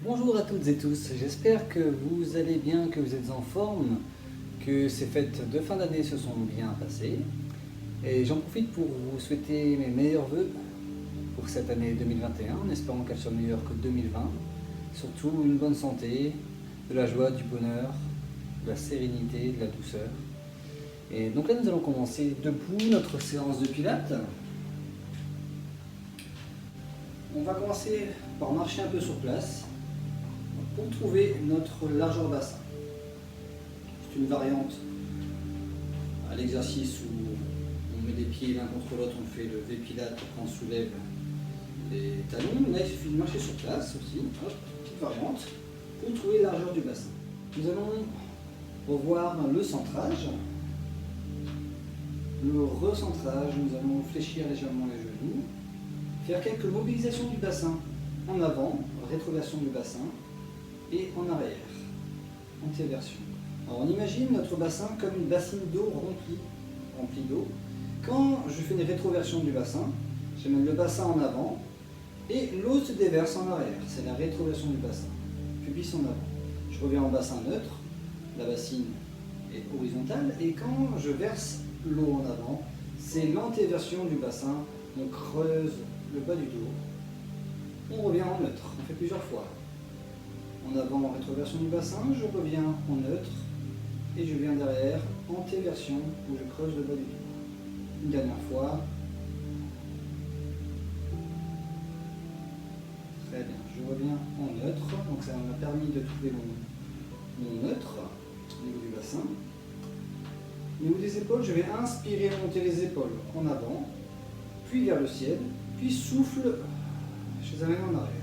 Bonjour à toutes et tous, j'espère que vous allez bien, que vous êtes en forme, que ces fêtes de fin d'année se sont bien passées. Et j'en profite pour vous souhaiter mes meilleurs vœux pour cette année 2021, en espérant qu'elle soit meilleure que 2020. Surtout une bonne santé, de la joie, du bonheur, de la sérénité, de la douceur. Et donc là nous allons commencer debout notre séance de pilates. On va commencer par marcher un peu sur place pour trouver notre largeur bassin. C'est une variante à l'exercice où on met les pieds l'un contre l'autre, on fait le V-Pilate quand on soulève les talons. Là il suffit de marcher sur place aussi, hop, petite variante, pour trouver la largeur du bassin. Nous allons revoir le centrage. Le recentrage, nous allons fléchir légèrement les genoux, faire quelques mobilisations du bassin en avant, rétroversion du bassin, et en arrière, antéversion. Alors on imagine notre bassin comme une bassine d'eau remplie d'eau. Quand je fais une rétroversion du bassin, j'amène le bassin en avant et l'eau se déverse en arrière. C'est la rétroversion du bassin. Pubis en avant. Je reviens en bassin neutre, la bassine est horizontale et quand je verse l'eau en avant, c'est l'antéversion du bassin. On creuse le bas du dos. On revient en neutre. On fait plusieurs fois. En avant, rétroversion du bassin, je reviens en neutre et je viens derrière, antéversion, où je creuse le bas du dos. Une dernière fois. Très bien, je reviens en neutre, donc ça m'a permis de trouver mon neutre au niveau du bassin. Au niveau des épaules, je vais inspirer, monter les épaules en avant, puis vers le ciel, puis souffle, je les amène en arrière.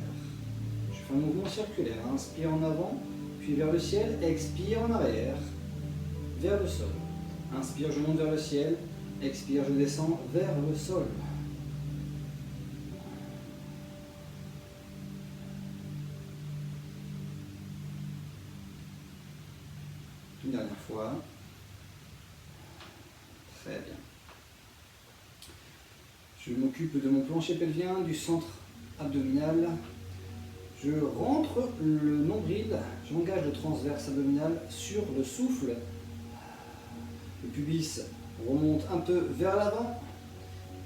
Un mouvement circulaire, inspire en avant, puis vers le ciel, expire en arrière, vers le sol. Inspire, je monte vers le ciel, expire, je descends vers le sol. Une dernière fois. Très bien. Je m'occupe de mon plancher pelvien, du centre abdominal. Je rentre le nombril, j'engage le transverse abdominal sur le souffle. Le pubis remonte un peu vers l'avant.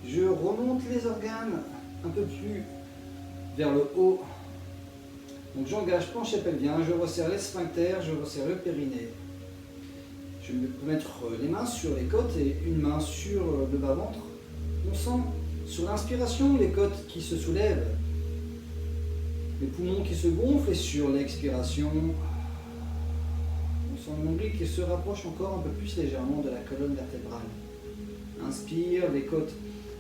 Je remonte les organes un peu plus vers le haut. Donc j'engage plancher pelvien, je resserre les sphincters, je resserre le périnée. Je peux mettre les mains sur les côtes et une main sur le bas-ventre. On sent sur l'inspiration les côtes qui se soulèvent. Les poumons qui se gonflent et sur l'expiration, on sent le nombril qui se rapproche encore un peu plus légèrement de la colonne vertébrale. Inspire, les côtes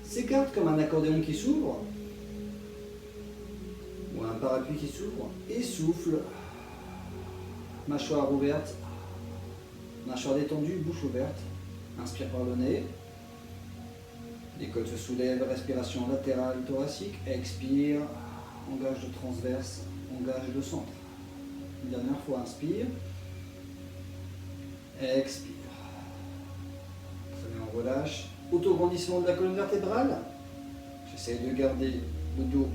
s'écartent comme un accordéon qui s'ouvre, ou un parapluie qui s'ouvre, et souffle. Mâchoire ouverte, mâchoire détendue, bouche ouverte. Inspire par le nez. Les côtes se soulèvent, respiration latérale thoracique, expire. Engage le transverse, engage le centre. Une dernière fois, inspire. Expire. Très bien, on relâche. Auto-grandissement de la colonne vertébrale. J'essaie de garder le dos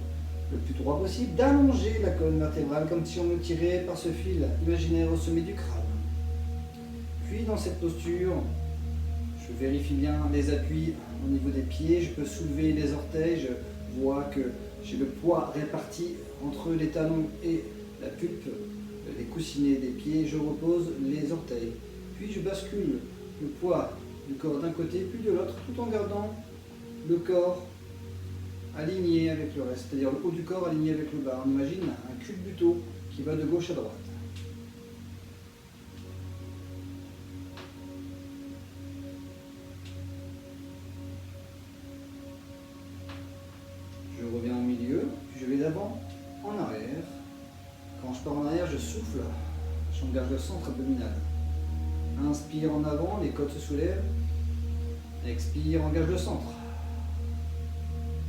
le plus droit possible, d'allonger la colonne vertébrale comme si on me tirait par ce fil imaginaire au sommet du crâne. Puis dans cette posture, je vérifie bien les appuis au niveau des pieds. Je peux soulever les orteils. Je vois que j'ai le poids réparti entre les talons et la pulpe, les coussinets des pieds. Je repose les orteils. Puis je bascule le poids du corps d'un côté puis de l'autre, tout en gardant le corps aligné avec le reste. C'est-à-dire le haut du corps aligné avec le bas. On imagine un culbuto qui va de gauche à droite. Je reviens au milieu, puis je vais d'avant en arrière. Quand je pars en arrière, je souffle, j'engage le centre abdominal. Inspire en avant, les côtes se soulèvent. Expire, engage le centre.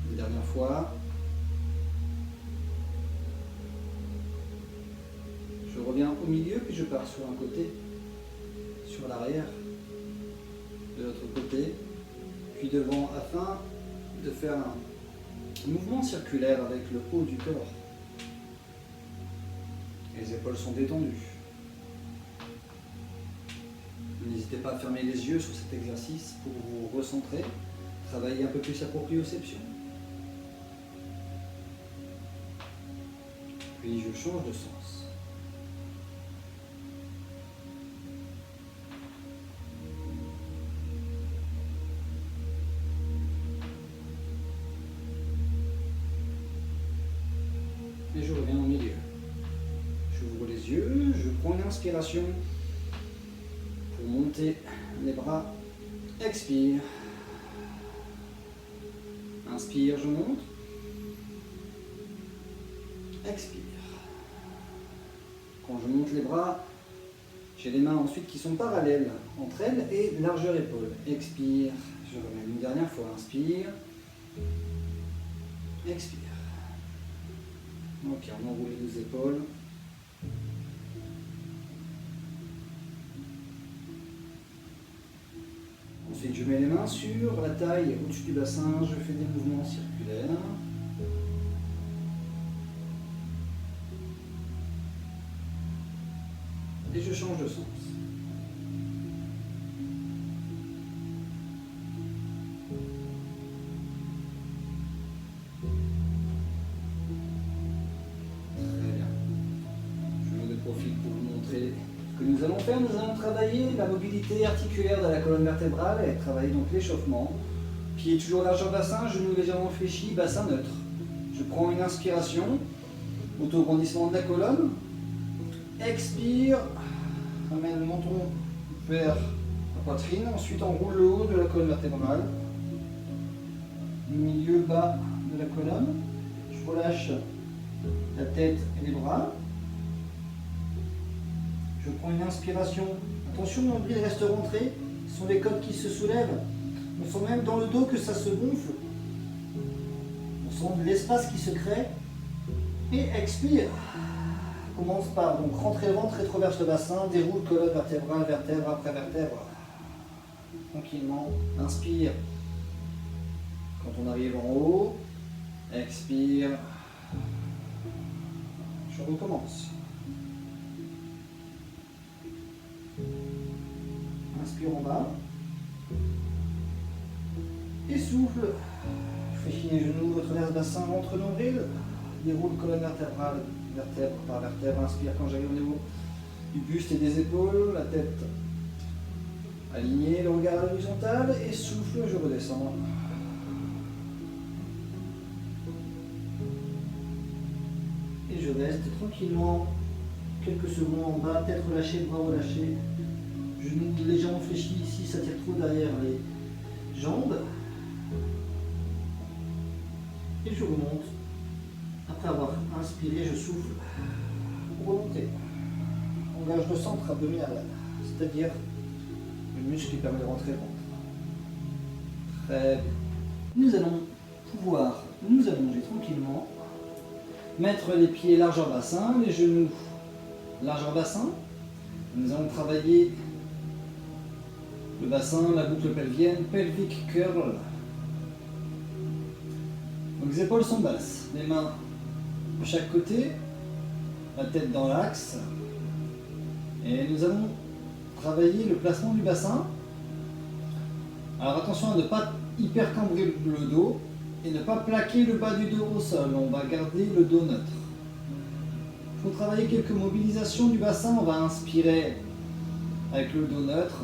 Une dernière fois. Je reviens au milieu, puis je pars sur un côté, sur l'arrière, de l'autre côté, puis devant, afin de faire un mouvement circulaire avec le haut du corps. Les épaules sont détendues. N'hésitez pas à fermer les yeux sur cet exercice pour vous recentrer, travailler un peu plus la proprioception. Puis je change de sens. Et je reviens au milieu. J'ouvre les yeux, je prends une inspiration pour monter les bras. Expire. Inspire, je monte. Expire. Quand je monte les bras, j'ai les mains ensuite qui sont parallèles entre elles et largeur épaule. Expire. Je remets une dernière fois. Inspire. Expire. Ok, on enroule les deux épaules. Ensuite, je mets les mains sur la taille au-dessus du bassin. Je fais des mouvements circulaires. Et je change de sens. Que nous allons faire, nous allons travailler la mobilité articulaire de la colonne vertébrale et travailler donc l'échauffement. Pied toujours largeur bassin, genoux légèrement fléchis, bassin neutre. Je prends une inspiration, auto-grandissement de la colonne. Expire, ramène le menton vers la poitrine. Ensuite, on roule le haut de la colonne vertébrale. Milieu bas de la colonne. Je relâche la tête et les bras. Je prends une inspiration. Attention, le nombril reste rentré. Ce sont les côtes qui se soulèvent. On sent même dans le dos que ça se gonfle. On sent de l'espace qui se crée. Et expire. On commence par donc rentrer le ventre, rétroverse le bassin, déroule colonne vertébrale, vertèbre après vertèbre. Tranquillement. Inspire. Quand on arrive en haut, expire. Je recommence. Inspire en bas. Et souffle. Je fléchis les genoux, retraverse bassin, ventre nombril. Déroule colonne vertébrale, vertèbre par vertèbre. Inspire quand j'arrive au niveau du buste et des épaules. La tête alignée, le regard à l'horizontale. Et souffle, je redescends. Et je reste tranquillement quelques secondes en bas, tête relâchée, bras relâchés. Genoux légèrement fléchis ici, ça tire trop derrière les jambes. Et je remonte. Après avoir inspiré, je souffle pour remonter. Engage le centre abdominal, c'est-à-dire le muscle qui permet de rentrer le ventre. Très bien. Nous allons pouvoir nous allonger tranquillement, mettre les pieds largeur bassin, les genoux largeur bassin. Nous allons travailler le bassin, la boucle pelvienne, pelvic curl. Donc les épaules sont basses, les mains de chaque côté, la tête dans l'axe. Et nous allons travailler le placement du bassin. Alors attention à ne pas hyper cambrer le dos et ne pas plaquer le bas du dos au sol. On va garder le dos neutre. Il faut travailler quelques mobilisations du bassin. On va inspirer avec le dos neutre.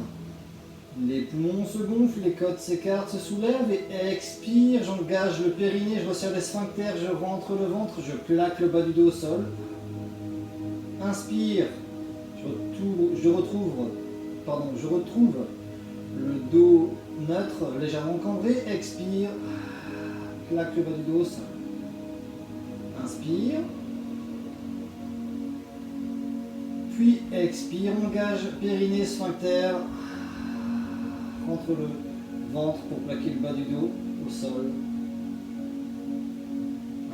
Les poumons se gonflent, les côtes s'écartent, se soulèvent et expire. J'engage le périnée, je resserre les sphincters, je rentre le ventre, je plaque le bas du dos au sol. Inspire. Je retrouve le dos neutre, légèrement cambré. Expire. Plaque le bas du dos au sol. Inspire. Puis expire, engage périnée, sphincter. Contre le ventre pour plaquer le bas du dos au sol.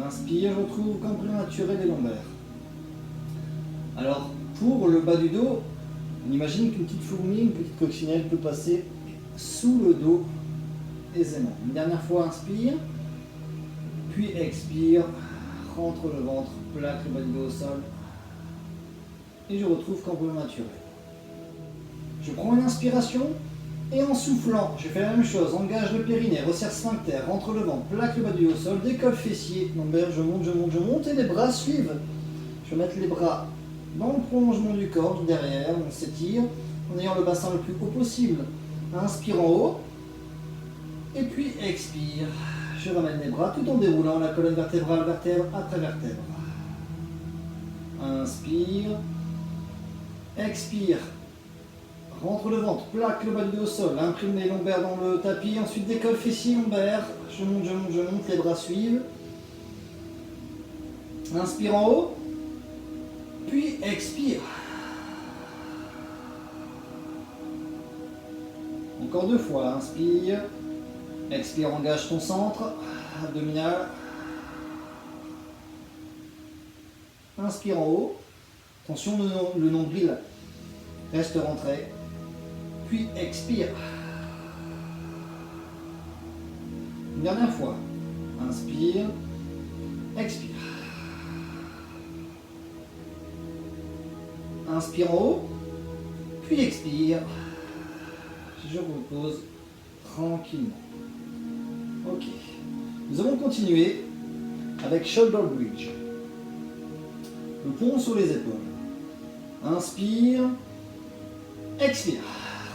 Inspire, je retrouve cambrure naturel et lombaire. Alors, pour le bas du dos, on imagine qu'une petite fourmi, une petite coccinelle peut passer sous le dos aisément. Une dernière fois, inspire, puis expire, rentre le ventre, plaque le bas du dos au sol. et je retrouve cambrure naturelle. Je prends une inspiration et en soufflant, je fais la même chose. Engage le périnée, resserre sphincter, rentre le ventre, plaque le bas du haut sol, décolle fessier, lombaire, je monte et les bras suivent. Je vais mettre les bras dans le prolongement du corps, du derrière, on s'étire en ayant le bassin le plus haut possible. Inspire en haut et puis expire. Je ramène les bras tout en déroulant la colonne vertébrale, vertèbre après vertèbre. Inspire, expire. Rentre le ventre, plaque le bas du dos au sol, imprime les lombaires dans le tapis, ensuite décolle fessier, lombaire, je monte, les bras suivent. Inspire en haut, puis expire. Encore 2 fois, inspire, expire, engage ton centre, abdominal. Inspire en haut, attention le nombril reste rentré. Puis expire. Une dernière fois. Inspire. Expire. Inspire en haut. Puis expire. Je repose tranquillement. Ok. Nous allons continuer avec Shoulder Bridge. Le pont sur les épaules. Inspire. Expire.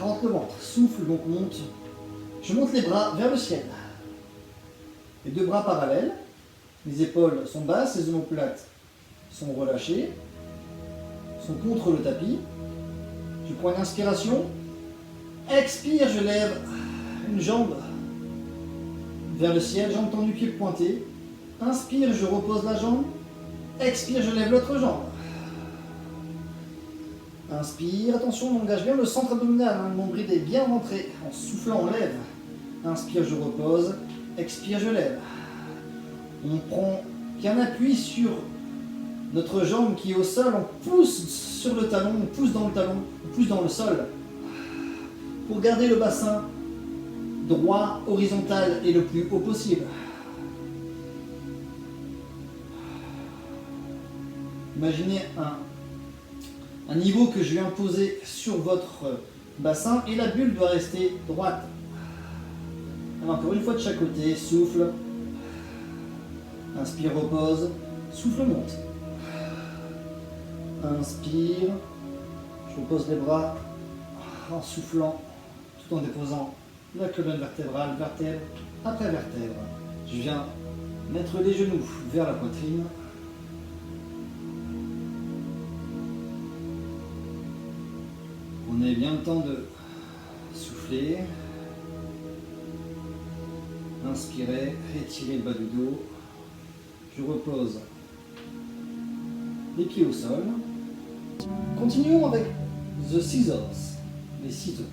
Rentre le ventre, souffle, donc monte. Je monte les bras vers le ciel. Les 2 bras parallèles. Les épaules sont basses, les omoplates sont relâchées, sont contre le tapis. Je prends une inspiration. Expire, je lève une jambe vers le ciel, jambe tendue, pied pointé. Inspire, je repose la jambe. Expire, je lève l'autre jambe. Inspire, attention, on engage bien le centre abdominal, le nombril est bien rentré. En soufflant, on lève. Inspire, je repose. Expire, je lève. On prend bien appui sur notre jambe qui est au sol, on pousse sur le talon, on pousse dans le talon, on pousse dans le sol. Pour garder le bassin droit, horizontal et le plus haut possible. Imaginez un niveau que je vais imposer sur votre bassin et la bulle doit rester droite. Alors encore une fois de chaque côté, souffle, inspire, repose, souffle, monte. Inspire, je repose les bras en soufflant tout en déposant la colonne vertébrale, vertèbre après vertèbre. Je viens mettre les genoux vers la poitrine. Prenez bien le temps de souffler. Inspirez, étirez le bas du dos. Je repose les pieds au sol. Continuons avec The Scissors, les ciseaux.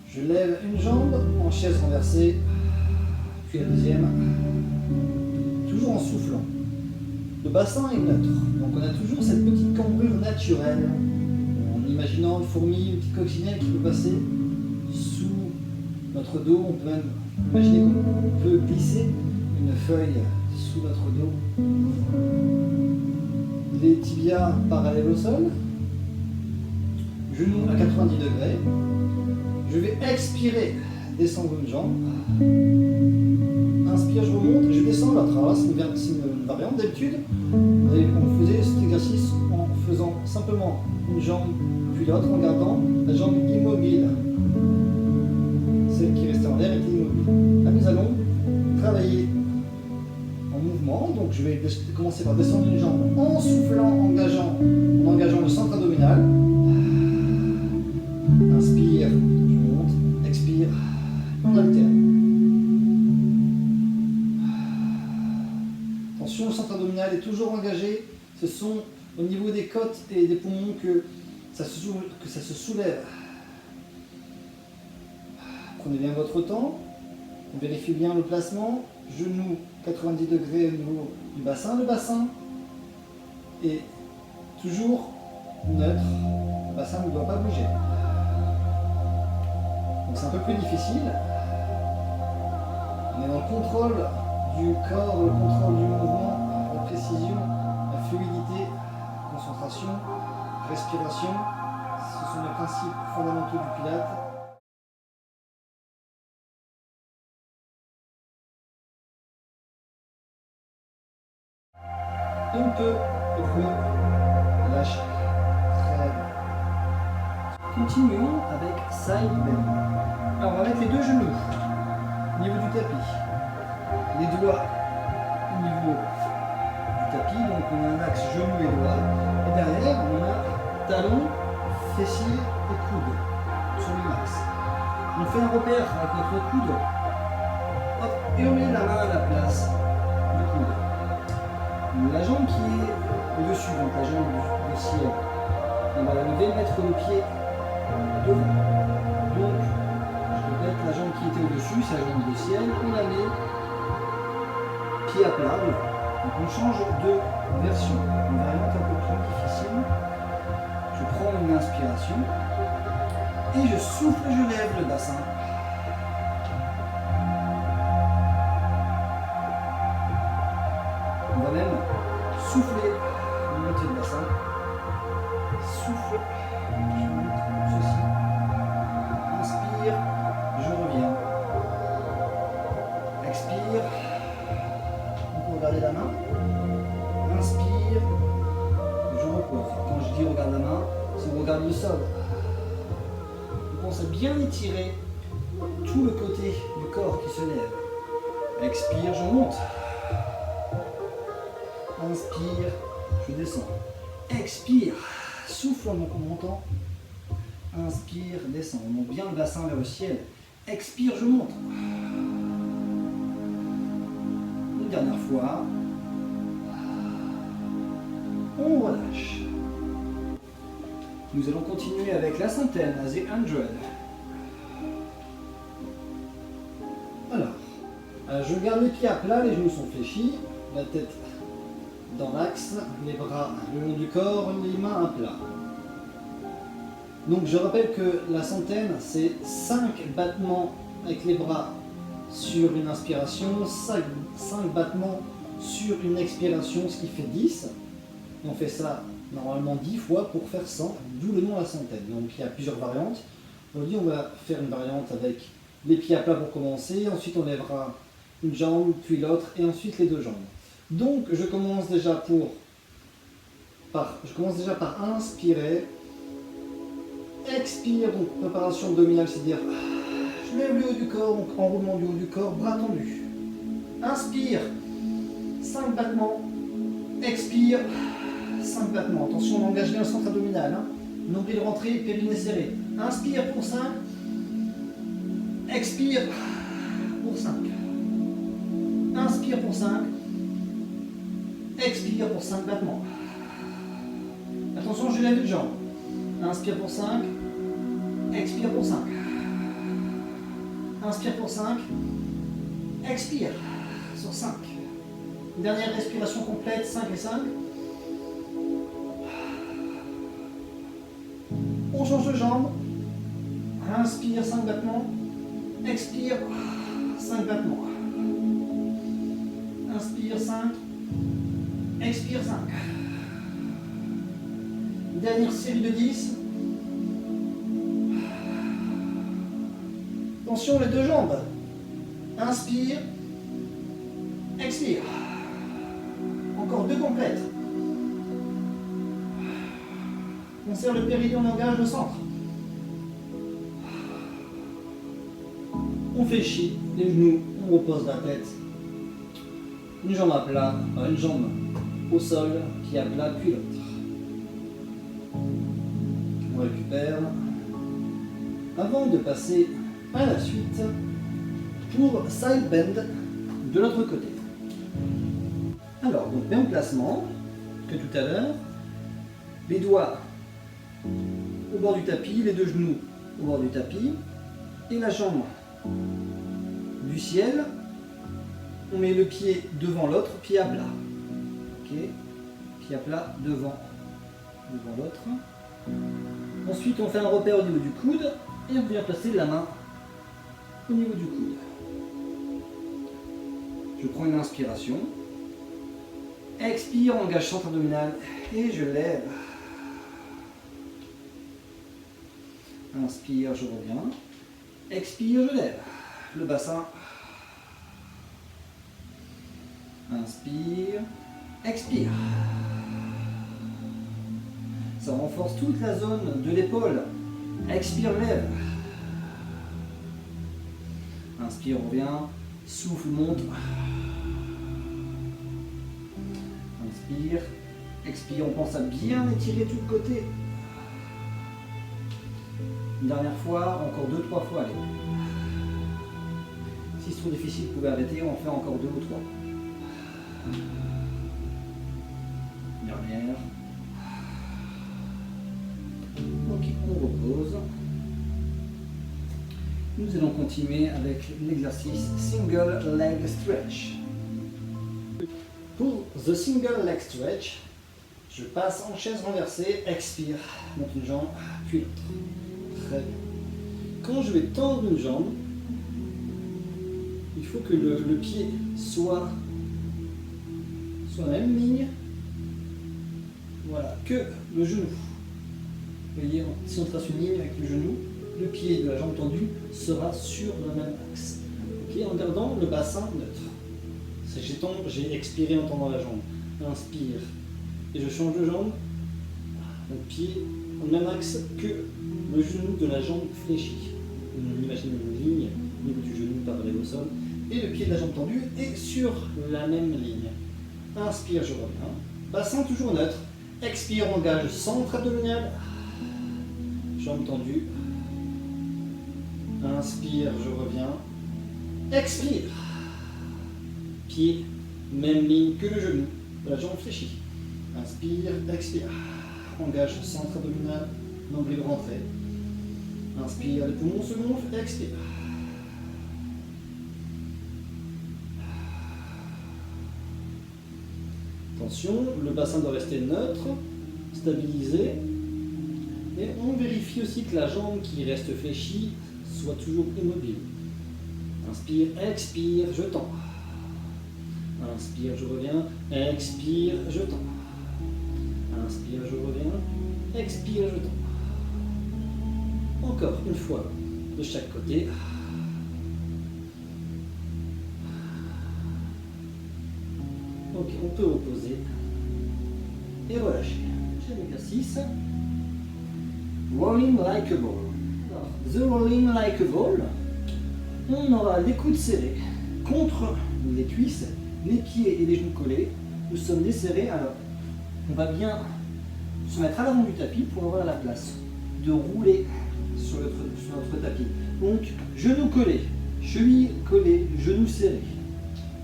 Je lève une jambe en chaise renversée, puis la deuxième, toujours en soufflant. Le bassin est neutre, donc on a toujours cette petite cambrure naturelle, en imaginant une fourmi, une petite coccinelle qui peut passer sous notre dos. On peut même imaginer qu'on peut glisser une feuille sous notre dos. Les tibias parallèles au sol, genoux à 90 degrés. Je vais expirer, descendre une jambe. Inspire, je remonte, je descends l'autre. Alors là, c'est une variante. D'habitude, on faisait cet exercice en faisant simplement une jambe puis l'autre, en gardant la jambe immobile. Celle qui restait en l'air était immobile. Là, nous allons travailler en mouvement. Donc, je vais commencer par descendre une jambe en soufflant, en engageant le centre abdominal. Inspire, je monte, expire, on alterne. Attention, le centre abdominal est toujours engagé. Ce sont au niveau des côtes et des poumons que ça se soulève. Prenez bien votre temps. On vérifie bien le placement. Genoux 90 degrés au niveau du bassin. Le bassin est toujours neutre. Le bassin ne doit pas bouger. Donc c'est un peu plus difficile. On est dans le contrôle du corps, le contrôle du mouvement, la précision, la fluidité, la concentration. respiration, ce sont les principes fondamentaux du Pilates. Et on peut relâcher. Très bien. Continuons avec side bend. Alors on va mettre les deux genoux au niveau du tapis. Les doigts au niveau du tapis. Donc on a un axe genou et doigts. Et derrière on a talon, fessier et coude sur le max. On fait un repère avec notre coude. Hop, et on met la main à la place du coude. La jambe qui est au-dessus, donc la jambe du ciel, on va la lever, mettre le pied devant. Donc, je répète, la jambe qui était au-dessus, c'est la jambe du ciel, on la met pied à plat devant. Donc on change de version. Une variante un peu plus difficile. Je prends une inspiration et je souffle, je lève le bassin. On va même souffler, monter le bassin. Souffle, je monte ceci. Inspire, je reviens. Expire. On peut regarder la main. Inspire, je repose. Quand je dis regarde la main, c'est on regarde le sol. On pense à bien étirer tout le côté du corps qui se lève. Expire, je monte. Inspire, je descends. Expire, souffle en montant. Inspire, descends. On monte bien le bassin vers le ciel. Expire, je monte. Une dernière fois. On relâche. Nous allons continuer avec la centaine, à the 100. Alors, je garde les pieds à plat, les genoux sont fléchis, la tête dans l'axe, les bras le long du corps, les mains à plat. Donc je rappelle que la centaine, c'est 5 battements avec les bras sur une inspiration, 5 battements sur une expiration, ce qui fait 10. On fait ça normalement 10 fois pour faire 100, d'où le nom la centaine. Donc il y a plusieurs variantes. Aujourd'hui on va faire une variante avec les pieds à plat pour commencer, ensuite on lèvera une jambe, puis l'autre, et ensuite les deux jambes. Donc je commence déjà par inspirer, expire, donc préparation abdominale, c'est-à-dire je lève le haut du corps, donc enroulement du haut du corps, bras tendus. Inspire, 5 battements, expire, 5 battements. Attention, on engage bien le centre abdominal. Nombril rentré, périnée serré. Inspire pour 5, expire pour 5. Inspire pour 5, expire pour 5 battements. Attention, je lève une jambe. Inspire pour 5, expire pour 5. Inspire pour 5, expire sur 5. Dernière respiration complète, 5 et 5. On change de jambe. Inspire, 5 battements. Expire, 5 battements. Inspire, 5. Expire, 5. Dernière série de 10. Attention, les deux jambes. Inspire. Expire. Encore 2 complètes. On serre le périnée, on engage le centre. On fléchit les genoux, on repose la tête. Une jambe à plat, une jambe au sol, pied à plat, puis l'autre. On récupère. Avant de passer à la suite, pour side bend de l'autre côté. Alors, donc même placement que tout à l'heure, les doigts au bord du tapis, les deux genoux au bord du tapis, et la jambe du ciel, on met le pied devant l'autre, pied à plat. Ok, pied à plat devant l'autre. Ensuite, on fait un repère au niveau du coude et on vient placer la main au niveau du coude. Je prends une inspiration. Expire, engage centre abdominal et je lève. Inspire, je reviens. Expire, je lève le bassin. Inspire, expire. Ça renforce toute la zone de l'épaule. Expire, lève. Inspire, revient. Souffle, monte. Inspire, expire. On pense à bien étirer tout le côté. Une dernière fois, encore 2-3 fois. Allez. Si c'est trop difficile, vous pouvez arrêter. On en fait encore 2 ou 3. Dernière. Ok, on repose. Nous allons continuer avec l'exercice Single Leg Stretch. Pour the Single Leg Stretch, je passe en chaise renversée, expire, monte une jambe, puis l'autre. Très bien. Quand je vais tendre une jambe, il faut que le pied soit sur la même ligne, voilà, que le genou. Vous voyez, si on trace une ligne avec le genou, le pied de la jambe tendue sera sur le même axe. Okay, en gardant le bassin neutre. J'ai expiré en tendant la jambe. Inspire. Et je change de jambe. Le pied au même axe que le genou de la jambe fléchie. On imagine une ligne au niveau du genou parallèle au sol. Et le pied de la jambe tendue est sur la même ligne. Inspire, je reviens. Bassin toujours neutre. Expire, engage centre abdominal. Jambe tendue. Inspire, je reviens. Expire. Pied, même ligne que le genou de la jambe fléchie. Inspire, expire. Engage centre abdominal, nombril rentré. Inspire, les poumons se gonflent, expire. Attention, le bassin doit rester neutre, stabilisé. Et on vérifie aussi que la jambe qui reste fléchie soit toujours immobile. Inspire, expire, je tends. Inspire, je reviens. Expire, je tends. Inspire, je reviens. Expire, je tends. Encore une fois de chaque côté. Ok, on peut reposer et relâcher. Deuxième exercice. Rolling like a ball. Alors, the rolling like a ball, on aura les coudes serrés contre les cuisses, les pieds et les genoux collés. Nous sommes desserrés, alors on va bien se mettre à l'avant du tapis pour avoir la place de rouler sur notre tapis. Donc, genoux collés, chevilles collées, genoux serrés.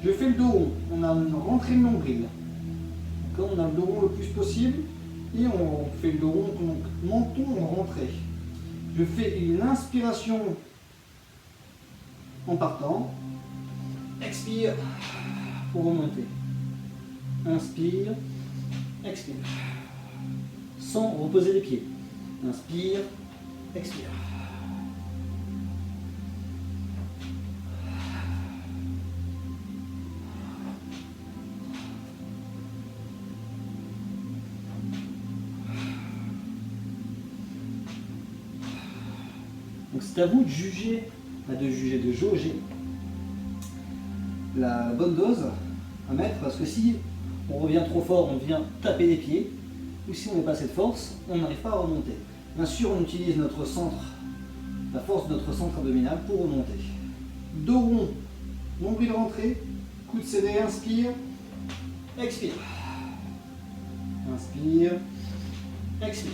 Je fais le dos rond, on a rentré le nombril. Quand on a le dos rond le plus possible, et on fait le dos rond, donc menton en rentrée. Je fais une inspiration en partant. Expire pour remonter. Inspire, expire. Sans reposer les pieds. Inspire, expire. Donc c'est à vous de juger, de jauger la bonne dose à mettre, parce que si on revient trop fort, on vient taper les pieds, ou si on n'a pas assez de force, on n'arrive pas à remonter. Bien sûr, on utilise notre centre, la force de notre centre abdominal pour remonter. Dos rond, nombril rentré, coude serré, inspire, expire. Inspire, expire.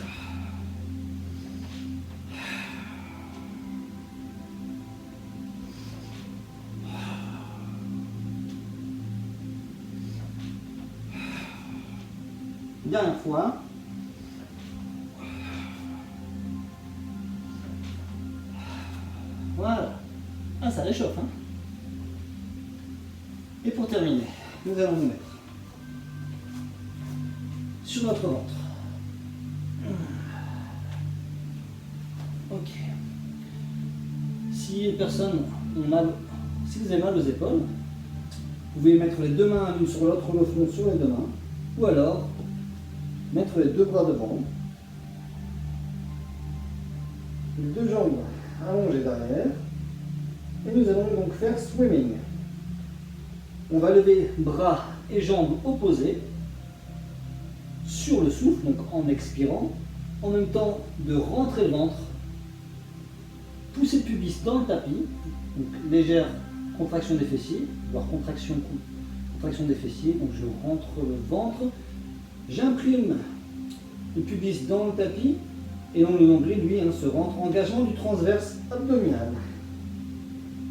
Dernière fois. Voilà. Ah, ça réchauffe, hein. Et pour terminer, nous allons nous mettre sur notre ventre. Ok. Si les personnes ont mal, si vous avez mal aux épaules, vous pouvez mettre les deux mains l'une sur l'autre, le front sur les deux mains, ou alors mettre les deux bras devant les deux jambes allongées derrière. Et nous allons donc faire swimming. On va lever bras et jambes opposés sur le souffle, donc en expirant, en même temps de rentrer le ventre, pousser le pubis dans le tapis, donc légère contraction des fessiers, voire contraction des fessiers, donc je rentre le ventre, j'imprime le pubis dans le tapis, et donc le nombril, lui, se rentre, engagement du transverse abdominal,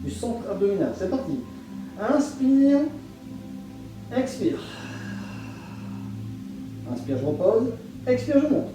du centre abdominal. C'est parti. Inspire, expire. Inspire, je repose. Expire, je monte.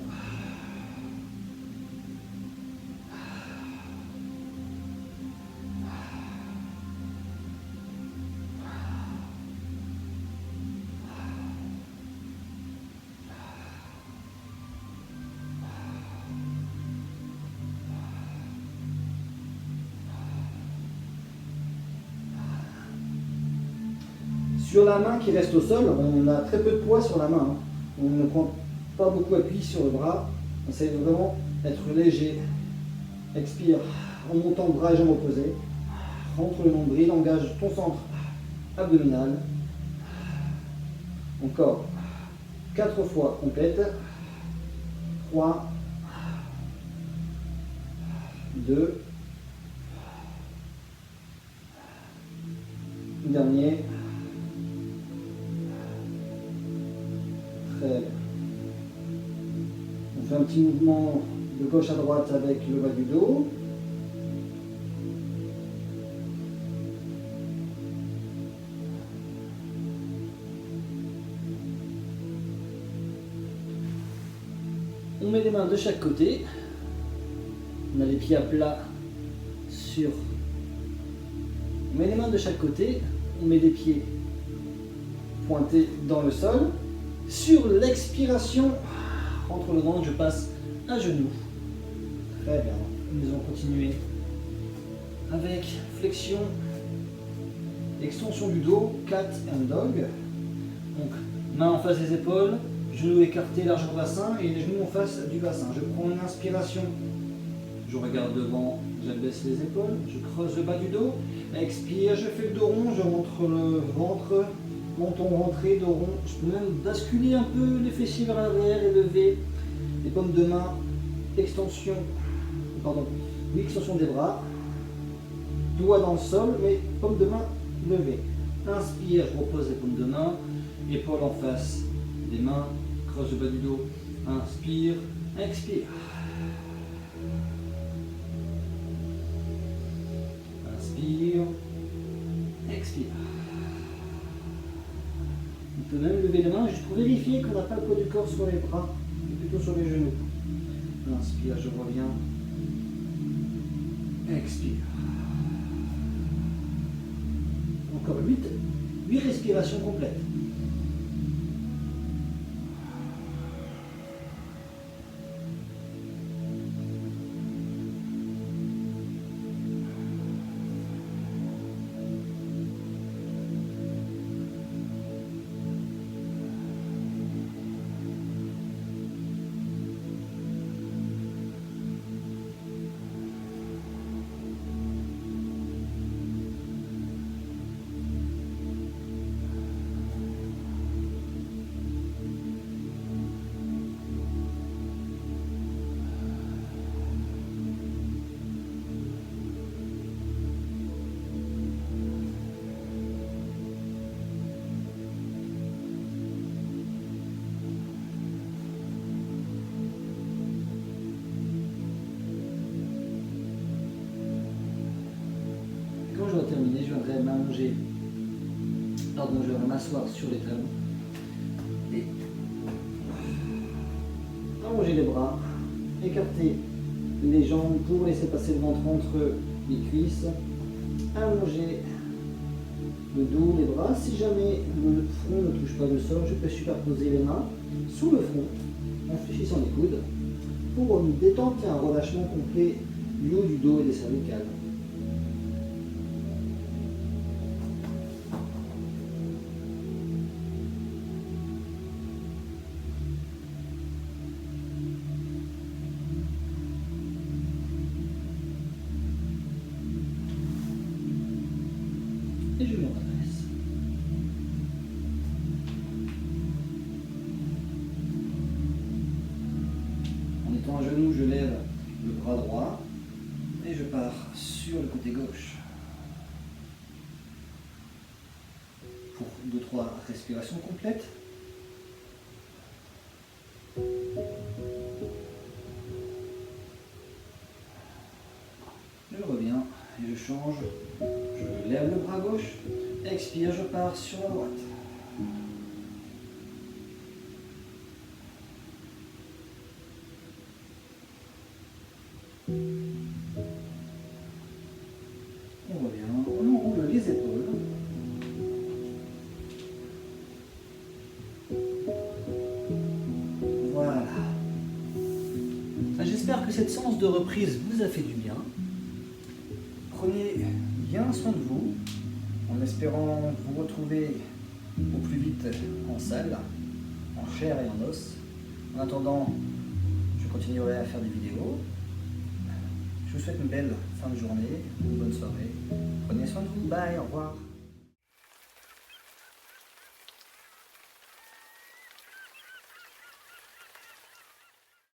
Sur la main qui reste au sol, on a très peu de poids sur la main. On ne prend pas beaucoup appui sur le bras. On essaie de vraiment être léger. Expire en montant bras et jambes opposés. Rentre le nombril, engage ton centre abdominal. Encore 4 fois complète. 3, 2, dernier. Très bien. On fait un petit mouvement de gauche à droite avec le bas du dos. On met les mains de chaque côté. On a les pieds à plat sur. On met les mains de chaque côté. On met les pieds pointés dans le sol. Sur l'expiration, entre le ventre, je passe à genoux. Très bien. Nous allons continuer avec flexion, extension du dos, cat and dog. Donc, main en face des épaules, genoux écartés, largeur bassin et les genoux en face du bassin. Je prends une inspiration, je regarde devant, j'abaisse les épaules, je creuse le bas du dos. Expire, je fais le dos rond, je montre le ventre. Menton rentré, dos rond. Je peux même basculer un peu les fessiers vers l'arrière et lever les paumes de main. Extension des bras. Doigts dans le sol, mais paumes de main levées. Inspire, je repose les paumes de main. Épaules en face des mains. Creuse le bas du dos. Inspire, expire. Inspire, expire. On peut même lever les mains juste pour vérifier qu'on n'a pas le poids du corps sur les bras, mais plutôt sur les genoux. Inspire, je reviens. Expire. Encore 8 respirations complètes. Quand j'aurai terminé, je viendrai je vais m'asseoir sur les talons et allonger les bras, écarter les jambes pour laisser passer le ventre entre les cuisses, allonger le dos, les bras. Si jamais le front ne touche pas le sol, je peux superposer les mains sous le front en fléchissant les coudes pour une détente et un relâchement complet du haut du dos et des cervicales. prends un genou, je lève le bras droit et je pars sur le côté gauche. Pour 2-3 respirations complètes. Je reviens et je change. Je lève le bras gauche. Expire, je pars sur la droite. On revient, on enroule les épaules. Voilà. J'espère que cette séance de reprise vous a fait du bien. Prenez bien soin de vous, en espérant vous retrouver au plus vite en salle, en chair et en os. En attendant, je continuerai à faire des vidéos. Je vous souhaite une belle fin de journée, une bonne soirée. Prenez soin de vous. Bye, au revoir.